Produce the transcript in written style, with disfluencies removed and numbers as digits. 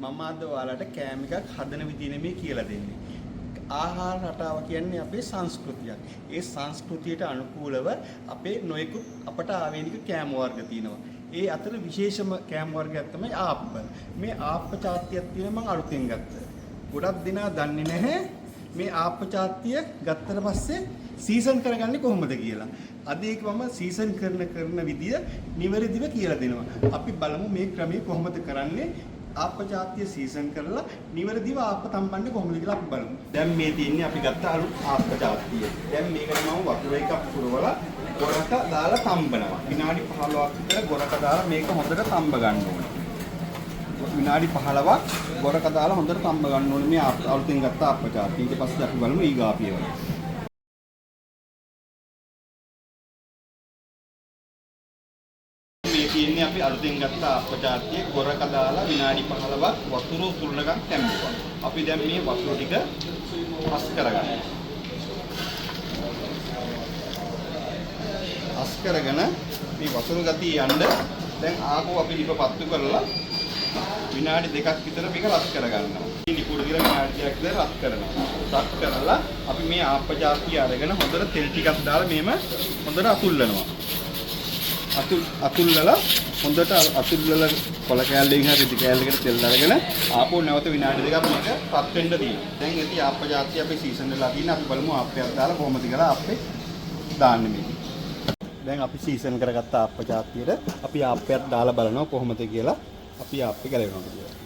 මම අද ඔයාලට කෑම එකක් හදන විදිහ නෙමෙයි කියලා දෙන්නේ. ආහාර රටාව කියන්නේ අපේ සංස්කෘතියක්. ඒ සංස්කෘතියට අනුකූලව අපේ නොයෙකුත් අපට ආවේනික කෑම වර්ග තියෙනවා. ඒ අතර විශේෂම කෑම වර්ගයක් තමයි ආප්ප. මේ ආප්ප චාත්තියක් තියෙන මම අලුතෙන් ගත්තා. ගොඩක් දෙනා දන්නේ නැහැ මේ ආප්ප චාත්තිය ගත්තට පස්සේ සීසන් කරගන්නේ කොහොමද කියලා. අද ඒක මම සීසන් කරන විදිය නිවැරදිව කියලා දෙනවා. අපි බලමු මේ ක්‍රමය කොහොමද කරන්නේ. ආප්ප චාත්තිය සීසන් කරලා නිවැරදිව ආප්ප තම්බන්නේ කොහොමද කියලා අපි බලමු. දැන් මේ තියෙන්නේ අපි ගත්ත අලුත් ආප්ප චාත්තිය. දැන් මේකට මම වතුර එකක් පුරවලා ගොරක දාලා තම්බනවා. විනාඩි 15ක් විතර ගොරක දාලා මේක හොඳට තම්බ ගන්න ඕනේ. විනාඩි 15ක් ගොරක දාලා හොඳට තම්බ ගන්න ඕනේ මේ අලුතෙන් ගත්ත ආප්ප චාත්තිය. ඊට පස්සේ අපි බලමු ඊගා පියවර. මේ තියෙන්නේ අපි අලුතෙන් ගත්ත ආප්ප චාත්තිය ගොරක දාලා විනාඩි 15ක් වතුර උතුරනකම් තැම්බුවා. අපි දැන් මේ වතුර ටික පස් කරගන්නවා. පස් කරගෙන මේ වතුර ගතිය යන්න දැන් ආපහු අපි ලිප පත්තු කරලා විනාඩි 2ක් විතර මේක රත් කරගන්නවා. ලිපුඩ කියලා විනාඩි 2ක් විතර රත් කරනවා. රත් කරලා අපි මේ ආප්ප චාත්තිය අරගෙන හොඳට තෙල් ටිකක් දාලා මේම හොඳට අතුල්ලනවා. අතුල්ලලා හොඳට අතුල්ලලා කොල කෑල්ලකින් හරි ඉදි කෑල්ලකට තෙල් අරගෙන ආපහු නැවත විනාඩි 2ක් මේක රත් වෙන්න තියෙනවා. දැන් ඉතින් ආප්ප චාත්තිය අපි සීසන් වෙලා තියෙන අපි බලමු ආප්පයක් දාලා කොහොමද කියලා ආප්පේ දාන්නේ මේක. දැන් අපි සීසන් කරගත්ත ආප්ප චාත්තියට අපි ආප්පයක් දාලා බලනවා කොහොමද කියලා අපි ආප්පේ ගැලවෙනවද කියලා.